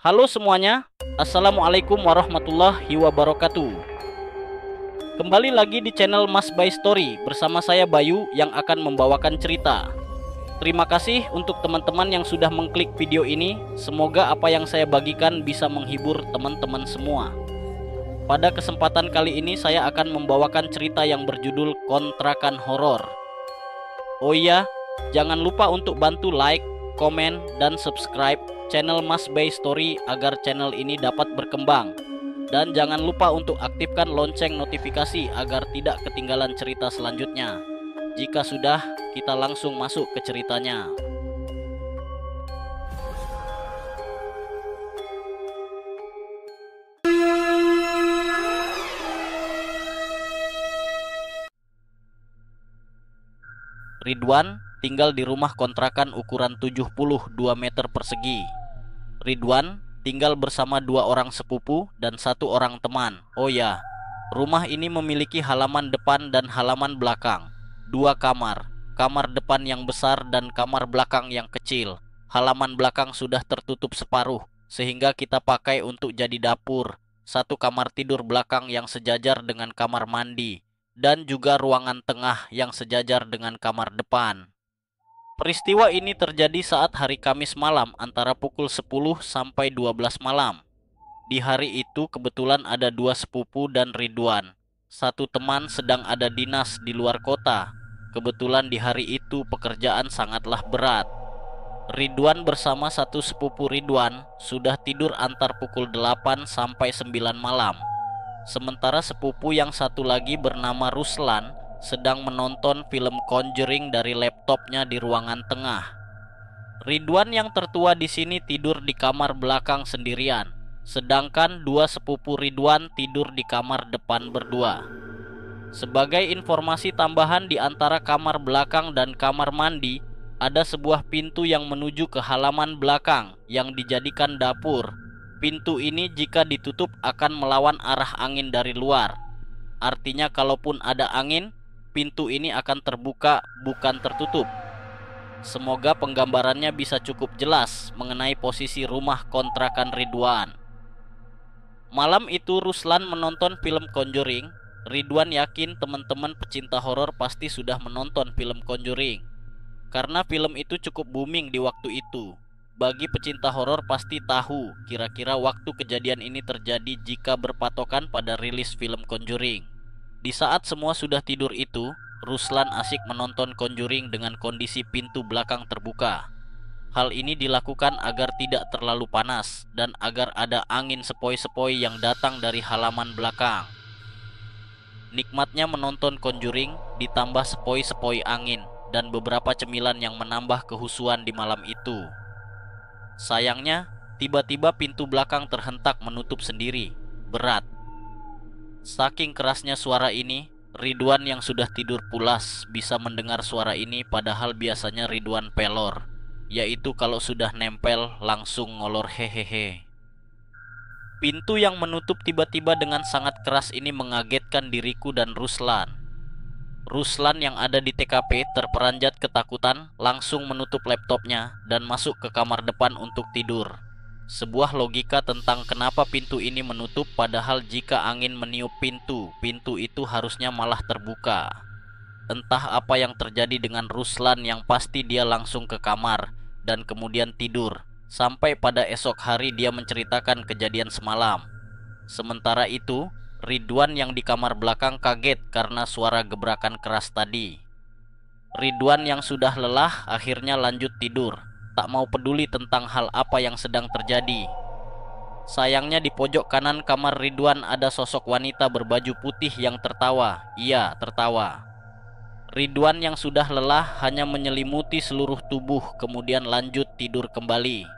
Halo semuanya, Assalamualaikum warahmatullahi wabarakatuh. Kembali lagi di channel Mas Bay Story bersama saya Bayu yang akan membawakan cerita. Terima kasih untuk teman-teman yang sudah mengklik video ini. Semoga apa yang saya bagikan bisa menghibur teman-teman semua. Pada kesempatan kali ini saya akan membawakan cerita yang berjudul Kontrakan Horor. Oh iya, jangan lupa untuk bantu like, komen, dan subscribe channel Mas Bay Story agar channel ini dapat berkembang. Dan jangan lupa untuk aktifkan lonceng notifikasi agar tidak ketinggalan cerita selanjutnya. Jika sudah, kita langsung masuk ke ceritanya. Ridwan tinggal di rumah kontrakan ukuran 72 meter persegi. Ridwan tinggal bersama dua orang sepupu dan satu orang teman. Oh ya, rumah ini memiliki halaman depan dan halaman belakang. Dua kamar, kamar depan yang besar dan kamar belakang yang kecil. Halaman belakang sudah tertutup separuh, sehingga kita pakai untuk jadi dapur. Satu kamar tidur belakang yang sejajar dengan kamar mandi, dan juga ruangan tengah yang sejajar dengan kamar depan. Peristiwa ini terjadi saat hari Kamis malam antara pukul 10 sampai 12 malam. Di hari itu kebetulan ada dua sepupu dan Ridwan. Satu teman sedang ada dinas di luar kota. Kebetulan di hari itu pekerjaan sangatlah berat. Ridwan bersama satu sepupu Ridwan sudah tidur antar pukul 8 sampai 9 malam. Sementara sepupu yang satu lagi bernama Ruslan sedang menonton film Conjuring dari laptopnya di ruangan tengah. Ridwan yang tertua di sini tidur di kamar belakang sendirian, sedangkan dua sepupu Ridwan tidur di kamar depan berdua. Sebagai informasi tambahan, di antara kamar belakang dan kamar mandi ada sebuah pintu yang menuju ke halaman belakang yang dijadikan dapur. Pintu ini jika ditutup akan melawan arah angin dari luar. Artinya kalaupun ada angin, pintu ini akan terbuka, bukan tertutup. Semoga penggambarannya bisa cukup jelas mengenai posisi rumah kontrakan Ridwan. Malam itu Ruslan menonton film Conjuring. Ridwan yakin teman-teman pecinta horor pasti sudah menonton film Conjuring, karena film itu cukup booming di waktu itu. Bagi pecinta horor pasti tahu kira-kira waktu kejadian ini terjadi jika berpatokan pada rilis film Conjuring. Di saat semua sudah tidur itu, Ruslan asik menonton Conjuring dengan kondisi pintu belakang terbuka. Hal ini dilakukan agar tidak terlalu panas dan agar ada angin sepoi-sepoi yang datang dari halaman belakang. Nikmatnya menonton Conjuring ditambah sepoi-sepoi angin dan beberapa cemilan yang menambah kehusuan di malam itu. Sayangnya, tiba-tiba pintu belakang terhentak menutup sendiri. Berat. Saking kerasnya suara ini, Ridwan yang sudah tidur pulas bisa mendengar suara ini, padahal biasanya Ridwan pelor, yaitu kalau sudah nempel langsung ngolor hehehe. Pintu yang menutup tiba-tiba dengan sangat keras ini mengagetkan diriku dan Ruslan. Ruslan yang ada di TKP terperanjat ketakutan, langsung menutup laptopnya dan masuk ke kamar depan untuk tidur. Sebuah logika tentang kenapa pintu ini menutup, padahal jika angin meniup pintu itu harusnya malah terbuka. Entah apa yang terjadi dengan Ruslan, yang pasti dia langsung ke kamar dan kemudian tidur. Sampai pada esok hari dia menceritakan kejadian semalam. Sementara itu, Ridwan yang di kamar belakang kaget karena suara gebrakan keras tadi. Ridwan yang sudah lelah akhirnya lanjut tidur, tak mau peduli tentang hal apa yang sedang terjadi. Sayangnya di pojok kanan kamar Ridwan ada sosok wanita berbaju putih yang tertawa. Iya, tertawa. Ridwan yang sudah lelah hanya menyelimuti seluruh tubuh, kemudian lanjut tidur kembali.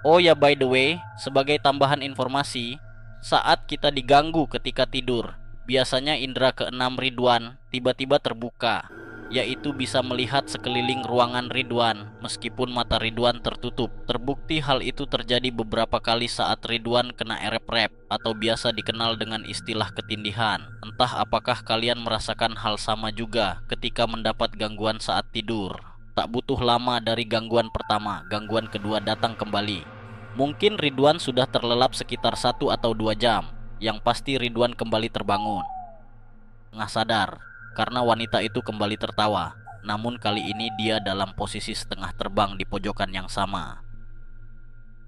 Oh ya, by the way, sebagai tambahan informasi, saat kita diganggu ketika tidur, biasanya indera keenam Ridwan tiba-tiba terbuka, yaitu bisa melihat sekeliling ruangan Ridwan meskipun mata Ridwan tertutup. Terbukti hal itu terjadi beberapa kali saat Ridwan kena erep-rep atau biasa dikenal dengan istilah ketindihan. Entah apakah kalian merasakan hal sama juga ketika mendapat gangguan saat tidur. Tak butuh lama dari gangguan pertama, gangguan kedua datang kembali. Mungkin Ridwan sudah terlelap sekitar 1 atau 2 jam. Yang pasti Ridwan kembali terbangun. Nggak sadar, karena wanita itu kembali tertawa. Namun kali ini dia dalam posisi setengah terbang di pojokan yang sama.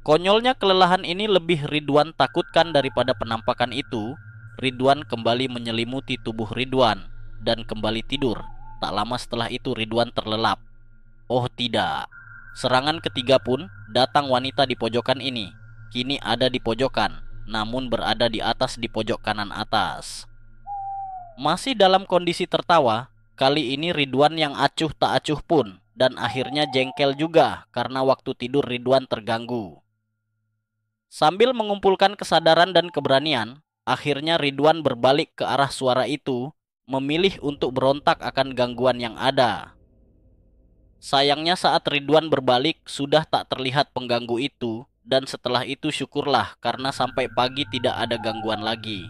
Konyolnya kelelahan ini lebih Ridwan takutkan daripada penampakan itu. Ridwan kembali menyelimuti tubuh Ridwan dan kembali tidur. Tak lama setelah itu Ridwan terlelap. Oh tidak, serangan ketiga pun datang. Wanita di pojokan ini kini ada di pojokan, namun berada di atas di pojok kanan atas. Masih dalam kondisi tertawa, kali ini Ridwan yang acuh tak acuh pun, dan akhirnya jengkel juga karena waktu tidur Ridwan terganggu. Sambil mengumpulkan kesadaran dan keberanian, akhirnya Ridwan berbalik ke arah suara itu, memilih untuk berontak akan gangguan yang ada. Sayangnya saat Ridwan berbalik sudah tak terlihat pengganggu itu, dan setelah itu syukurlah karena sampai pagi tidak ada gangguan lagi.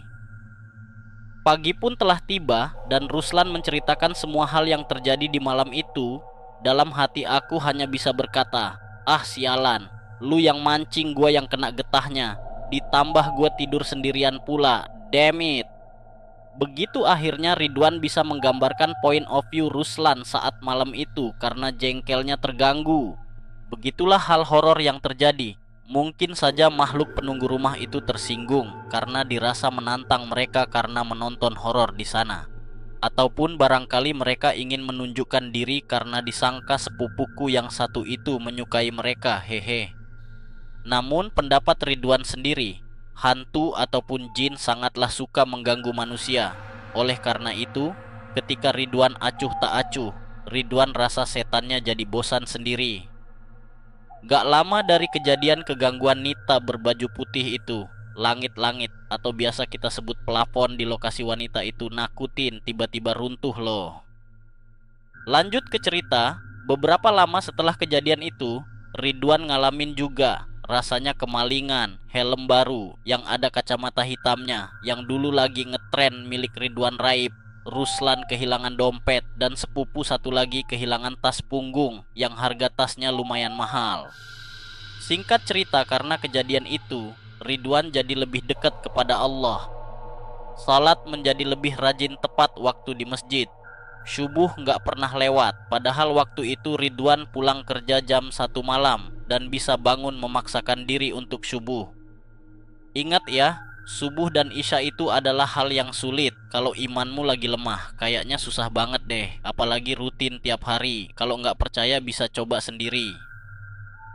Pagi pun telah tiba dan Ruslan menceritakan semua hal yang terjadi di malam itu. Dalam hati aku hanya bisa berkata, ah sialan, lu yang mancing, gua yang kena getahnya. Ditambah gua tidur sendirian pula, damn it. Begitu akhirnya Ridwan bisa menggambarkan point of view Ruslan saat malam itu karena jengkelnya terganggu. Begitulah hal horor yang terjadi. Mungkin saja makhluk penunggu rumah itu tersinggung karena dirasa menantang mereka karena menonton horor di sana. Ataupun barangkali mereka ingin menunjukkan diri karena disangka sepupuku yang satu itu menyukai mereka, hehe. Namun pendapat Ridwan sendiri, hantu ataupun jin sangatlah suka mengganggu manusia. Oleh karena itu, ketika Ridwan acuh tak acuh, Ridwan rasa setannya jadi bosan sendiri. Gak lama dari kejadian kegangguan Nita berbaju putih itu, langit-langit atau biasa kita sebut plafon di lokasi wanita itu nakutin tiba-tiba runtuh loh. Lanjut ke cerita, beberapa lama setelah kejadian itu, Ridwan ngalamin juga rasanya kemalingan helm baru yang ada kacamata hitamnya yang dulu lagi ngetren milik Ridwan Raib. Ruslan kehilangan dompet dan sepupu satu lagi kehilangan tas punggung yang harga tasnya lumayan mahal. Singkat cerita, karena kejadian itu Ridwan jadi lebih dekat kepada Allah. Salat menjadi lebih rajin tepat waktu di masjid. Subuh nggak pernah lewat, padahal waktu itu Ridwan pulang kerja jam 1 malam dan bisa bangun memaksakan diri untuk subuh. Ingat ya, subuh dan isya itu adalah hal yang sulit. Kalau imanmu lagi lemah, kayaknya susah banget deh. Apalagi rutin tiap hari. Kalau nggak percaya bisa coba sendiri.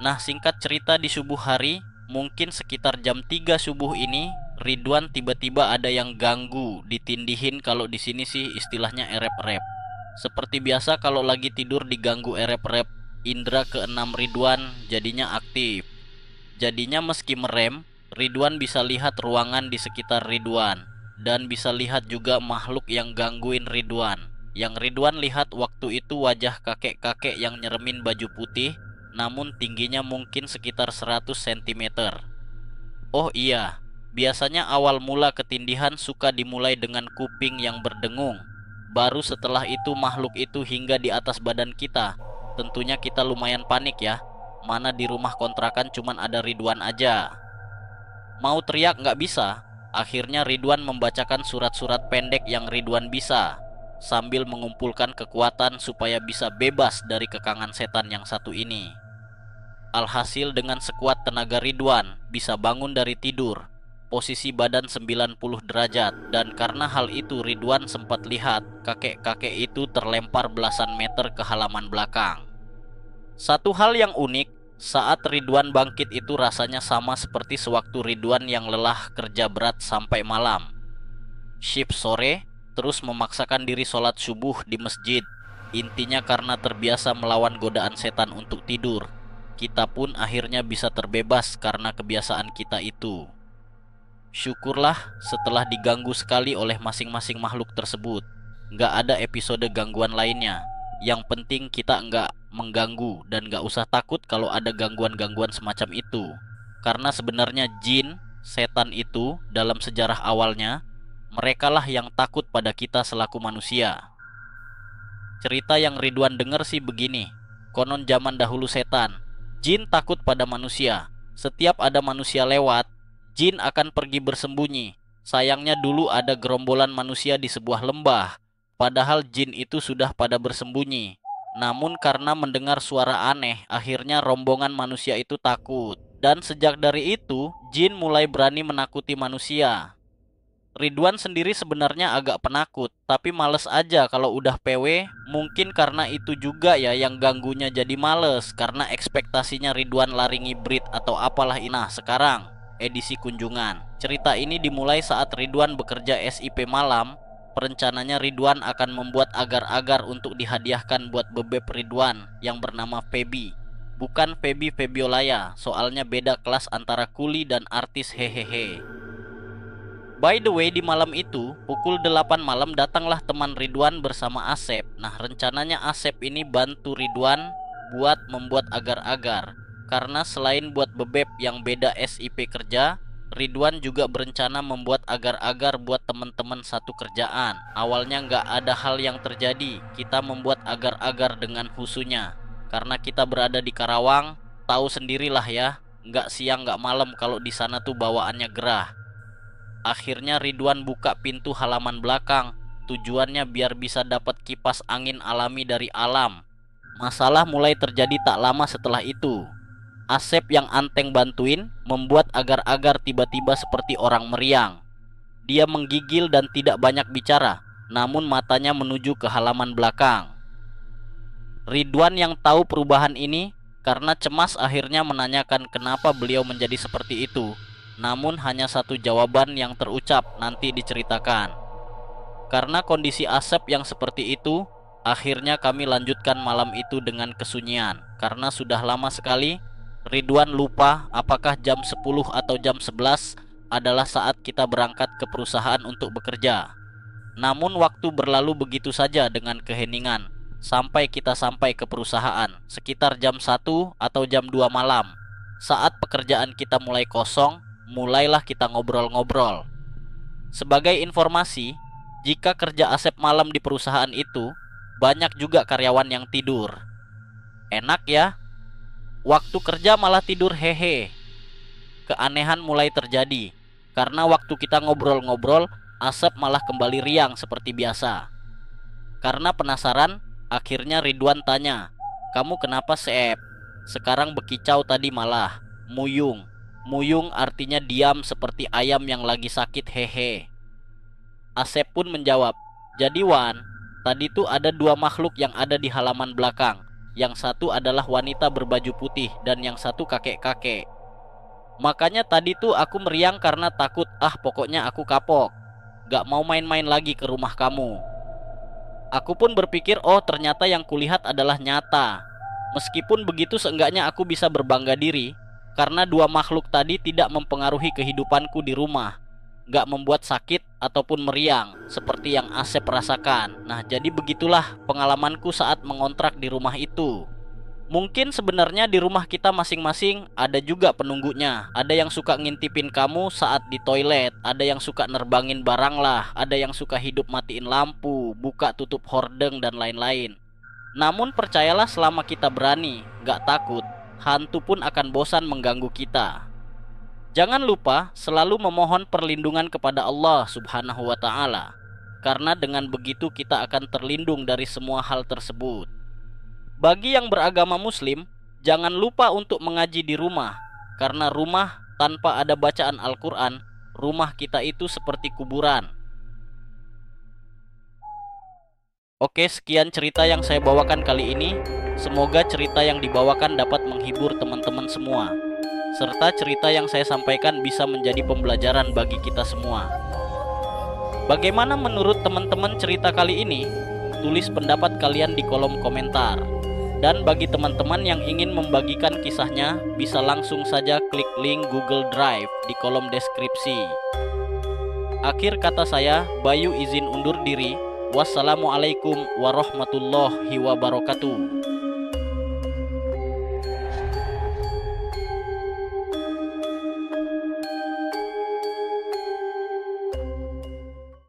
Nah, singkat cerita, di subuh hari, mungkin sekitar jam 3 subuh ini, Ridwan tiba-tiba ada yang ganggu, ditindihin. Kalau di sini sih istilahnya erep-rep. Seperti biasa kalau lagi tidur diganggu erep-rep, indera keenam Ridwan jadinya aktif. Jadinya meski merem, Ridwan bisa lihat ruangan di sekitar Ridwan dan bisa lihat juga makhluk yang gangguin Ridwan. Yang Ridwan lihat waktu itu wajah kakek-kakek yang nyeremin baju putih, namun tingginya mungkin sekitar 100 cm. Oh iya, biasanya awal mula ketindihan suka dimulai dengan kuping yang berdengung. Baru setelah itu makhluk itu hingga di atas badan kita. Tentunya kita lumayan panik ya. Mana di rumah kontrakan cuman ada Ridwan aja. Mau teriak nggak bisa. Akhirnya Ridwan membacakan surat-surat pendek yang Ridwan bisa, sambil mengumpulkan kekuatan supaya bisa bebas dari kekangan setan yang satu ini. Alhasil dengan sekuat tenaga Ridwan bisa bangun dari tidur, posisi badan 90 derajat, dan karena hal itu Ridwan sempat lihat kakek-kakek itu terlempar belasan meter ke halaman belakang. Satu hal yang unik, saat Ridwan bangkit itu rasanya sama seperti sewaktu Ridwan yang lelah kerja berat sampai malam. Shift sore, terus memaksakan diri sholat subuh di masjid. Intinya karena terbiasa melawan godaan setan untuk tidur. Kita pun akhirnya bisa terbebas karena kebiasaan kita itu. Syukurlah setelah diganggu sekali oleh masing-masing makhluk tersebut, nggak ada episode gangguan lainnya. Yang penting kita nggak mengganggu dan nggak usah takut kalau ada gangguan-gangguan semacam itu. Karena sebenarnya jin, setan itu dalam sejarah awalnya, merekalah yang takut pada kita selaku manusia. Cerita yang Ridwan dengar sih begini, konon zaman dahulu setan, jin takut pada manusia Setiap ada manusia lewat, jin akan pergi bersembunyi. Sayangnya dulu ada gerombolan manusia di sebuah lembah, padahal jin itu sudah pada bersembunyi. Namun karena mendengar suara aneh, akhirnya rombongan manusia itu takut. Dan sejak dari itu, jin mulai berani menakuti manusia. Ridwan sendiri sebenarnya agak penakut, tapi males aja kalau udah PW. Mungkin karena itu juga ya yang ganggunya jadi males, karena ekspektasinya Ridwan lari ngibrit atau apalah. Nah sekarang, edisi kunjungan. Cerita ini dimulai saat Ridwan bekerja SIP malam. Perencananya Ridwan akan membuat agar-agar untuk dihadiahkan buat bebek Ridwan yang bernama Feby. Bukan Feby Febiolaya, soalnya beda kelas antara kuli dan artis, hehehe. By the way, di malam itu, pukul 8 malam datanglah teman Ridwan bersama Asep. Nah, rencananya Asep ini bantu Ridwan buat membuat agar-agar. Karena selain buat bebek yang beda SIP kerja, Ridwan juga berencana membuat agar-agar buat teman-teman satu kerjaan. Awalnya nggak ada hal yang terjadi, kita membuat agar-agar dengan husunya. Karena kita berada di Karawang, tahu sendirilah ya, nggak siang nggak malam kalau di sana tuh bawaannya gerah. Akhirnya Ridwan buka pintu halaman belakang, tujuannya biar bisa dapat kipas angin alami dari alam. Masalah mulai terjadi tak lama setelah itu. Asep yang anteng bantuin membuat agar-agar tiba-tiba seperti orang meriang. Dia menggigil dan tidak banyak bicara, namun matanya menuju ke halaman belakang. Ridwan yang tahu perubahan ini karena cemas akhirnya menanyakan kenapa beliau menjadi seperti itu. Namun hanya satu jawaban yang terucap, nanti diceritakan. Karena kondisi Asep yang seperti itu, akhirnya kami lanjutkan malam itu dengan kesunyian. Karena sudah lama sekali, Ridwan lupa apakah jam 10 atau jam 11 adalah saat kita berangkat ke perusahaan untuk bekerja. Namun waktu berlalu begitu saja dengan keheningan, sampai kita sampai ke perusahaan sekitar jam 1 atau jam 2 malam. Saat pekerjaan kita mulai kosong, mulailah kita ngobrol-ngobrol. Sebagai informasi, jika kerja Asep malam di perusahaan itu, banyak juga karyawan yang tidur. Enak ya, waktu kerja malah tidur, hehe. Keanehan mulai terjadi, karena waktu kita ngobrol-ngobrol, Asep malah kembali riang seperti biasa. Karena penasaran, akhirnya Ridwan tanya, "Kamu kenapa, Sep? Sekarang bekicau, tadi malah muyung." Muyung artinya diam seperti ayam yang lagi sakit, hehe. Asep pun menjawab, "Jadi Wan, tadi tuh ada dua makhluk yang ada di halaman belakang. Yang satu adalah wanita berbaju putih dan yang satu kakek-kakek. Makanya tadi tuh aku meriang karena takut, pokoknya aku kapok. Gak mau main-main lagi ke rumah kamu." Aku pun berpikir, oh ternyata yang kulihat adalah nyata. Meskipun begitu seenggaknya aku bisa berbangga diri. Karena dua makhluk tadi tidak mempengaruhi kehidupanku di rumah, gak membuat sakit ataupun meriang seperti yang Asep rasakan. Nah jadi begitulah pengalamanku saat mengontrak di rumah itu. Mungkin sebenarnya di rumah kita masing-masing ada juga penunggunya. Ada yang suka ngintipin kamu saat di toilet, ada yang suka nerbangin barang lah, ada yang suka hidup matiin lampu, buka tutup hordeng dan lain-lain. Namun percayalah, selama kita berani, gak takut, hantu pun akan bosan mengganggu kita. Jangan lupa selalu memohon perlindungan kepada Allah Subhanahu wa Ta'ala, karena dengan begitu kita akan terlindung dari semua hal tersebut. Bagi yang beragama Muslim, jangan lupa untuk mengaji di rumah, karena rumah tanpa ada bacaan Al-Quran, rumah kita itu seperti kuburan. Oke, sekian cerita yang saya bawakan kali ini. Semoga cerita yang dibawakan dapat menghibur teman-teman semua, serta cerita yang saya sampaikan bisa menjadi pembelajaran bagi kita semua. Bagaimana menurut teman-teman cerita kali ini? Tulis pendapat kalian di kolom komentar. Dan bagi teman-teman yang ingin membagikan kisahnya, bisa langsung saja klik link Google Drive di kolom deskripsi. Akhir kata saya, Bayu izin undur diri. Wassalamualaikum warahmatullahi wabarakatuh.